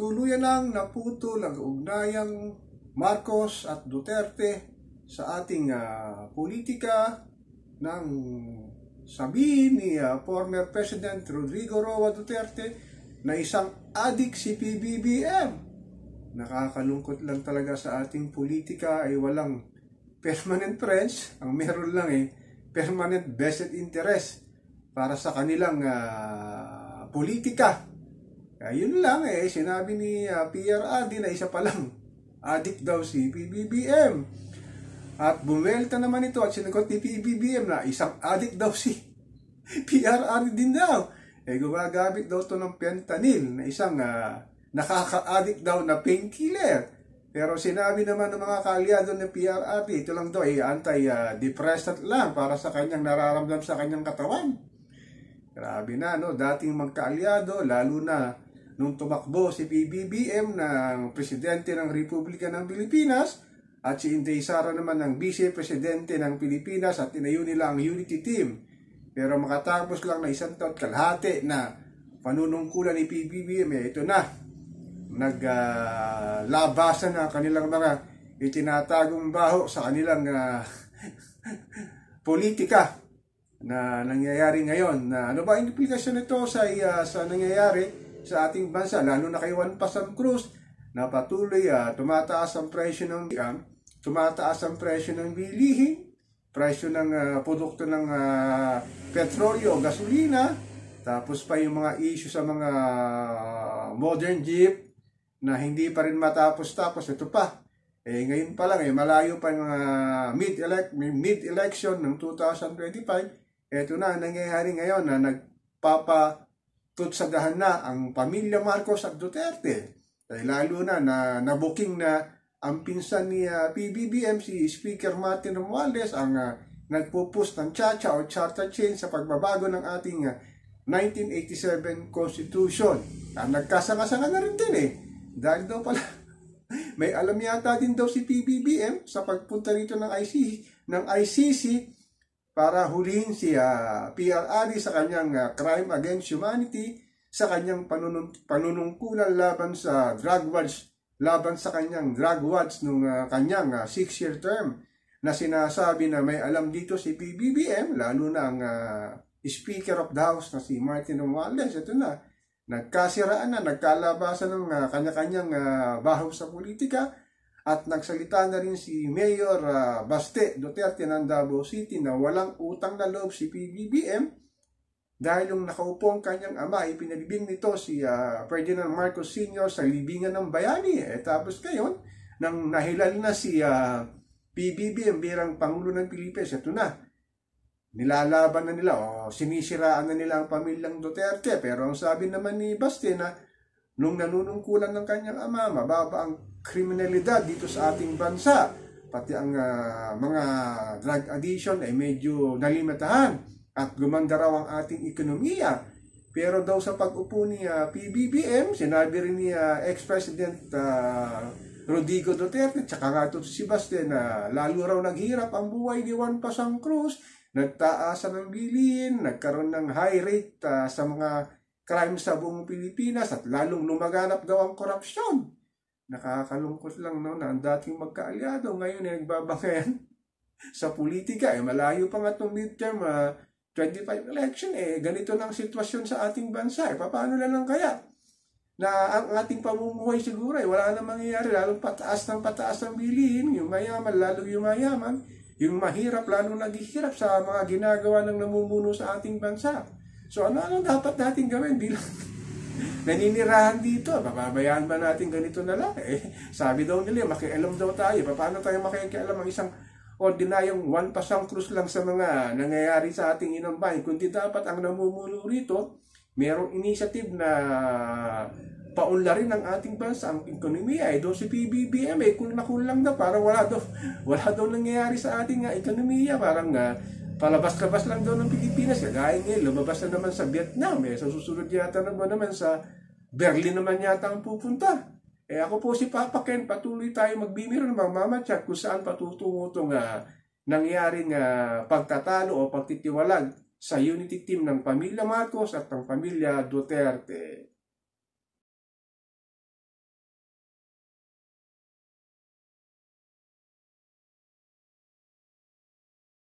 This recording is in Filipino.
Tuluyan lang naputol ang ugnayang Marcos at Duterte sa ating politika ng sabihin ni former President Rodrigo Roa Duterte na isang adik si PBBM. Nakakalungkot lang talaga sa ating politika ay walang permanent friends. Ang meron lang permanent vested interest para sa kanilang politika. Yun lang sinabi ni PRRD na isa palang adik daw si PBBM. At bumelta naman ito at sinagot ni PBBM na isang adik daw si PRRD din daw. Gumagamit daw to ng fentanyl na isang nakaka-adik daw na painkiller. Pero sinabi naman ng mga kaalyado ng PRRD, ito lang daw anti-depressant lang para sa kanyang nararamdam sa kanyang katawan. Grabe na, no? Dating magkaalyado, lalo na nung tumakbo si PBBM ng Presidente ng Republika ng Pilipinas at si Inday Sara naman ng Vice Presidente ng Pilipinas at tinayo nila ang unity team. Pero makatapos lang na isang taon kalahati na panunungkulan ni PBBM, ito na, naglabasan na kanilang mga itinatagong baho sa kanilang politika na nangyayari ngayon. Ano ba ang implikasyon nito sa nangyayari sa ating bansa, lalo na kay Juan Pasam Cruz, na patuloy tumataas ang presyo ng bilihin, presyo ng produkto ng petrolyo, gasolina, tapos pa yung mga issue sa mga modern jeep na hindi pa rin matapos-tapos. Ito pa, ngayon pa lang, malayo pa yung mid-election ng 2025. Ito na, nangyayari ngayon na nagpapatutsagahan na ang pamilya Marcos at Duterte. Lalo na nabuking na ang pinsan ni PBBM, si Speaker Martin Romualdez, ang nagpo-push ng chacha o charter change sa pagbabago ng ating 1987 Constitution. Nagkasanga-sanga na rin din dahil daw pala may alam yata din daw si PBBM sa pagpunta rito ng ICC para hulihin si PRRD sa kanyang crime against humanity, sa kanyang panunungkulan laban sa drug wars, laban sa kanyang drug wars nung kanyang 6-year term, na sinasabi na may alam dito si PBBM, lalo na ang Speaker of the House na si Martin Romualdez. Ito na, nagkasiraan na, nagkalabasan ng kanya-kanyang bahaw sa politika. At nagsalita na rin si Mayor Baste Duterte ng Davao City na walang utang na loob si PBBM dahil yung nakaupo ang kanyang ama, ipinalibing nito si Ferdinand Marcos Sr. sa libingan ng bayani. Tapos ngayon, nang nahilal na si PBBM bilang Pangulo ng Pilipinas, ito na, nilalaban na nila o sinisiraan na nila ang pamilyang Duterte. Pero ang sabi naman ni Baste na nung nanunungkulan ng kanyang ama, mababa ang kriminalidad dito sa ating bansa. Pati ang mga drug addiction ay medyo nalimitahan at gumanda raw ang ating ekonomiya. Pero daw sa pag-upo ni PBBM, sinabi rin ni ex-president Rodrigo Duterte, tsaka nga ito si Baste, na lalo raw naghirap ang buhay ni Juan Pasam Cruz, nagtaasan ng bilin, nagkaroon ng high rate sa mga crime sa buong Pilipinas at lalong lumaganap daw ang korupsyon. Nakakalungkot lang, no, na ang dating magkaalyado ngayon nagbabangayan sa politika. Malayo pa nga itong midterm 25 election. Ganito na ang sitwasyon sa ating bansa. Paano na lang kaya na ang ating pamumuhay siguro wala na mangyayari, lalong pataas ng bilihin, yung mayaman lalo yung mayaman, yung mahirap lalo naghihirap sa mga ginagawa ng namumuno sa ating bansa. So ano dapat natin gawin bilang naninirahan dito? Papabayaan ba natin ganito na lang? Sabi daw nila, makialam daw tayo. Paano tayo makikialam ang isang ordinaryong Juan Pasam Cruz lang sa mga nangyayari sa ating inang bayan? Kundi dapat ang namumuno rito, merong initiative na paunlarin ng ating bansa, ang ekonomiya. Doon si PBBM, kung nakulang na, parang wala daw nangyayari sa ating ekonomiya. Parang palabas-labas lang daw ng Pilipinas. Kagaya ngayon, lumabas na naman sa Vietnam. Sa susunod yata naman sa Berlin naman yata ang pupunta. Ako po si Papa Ken, patuloy tayo magbibiro ng mga mama-chat kung saan patutungo itong nangyaring pagtatalo o pagtitiwalag sa unity team ng pamilya Marcos at ng pamilya Duterte.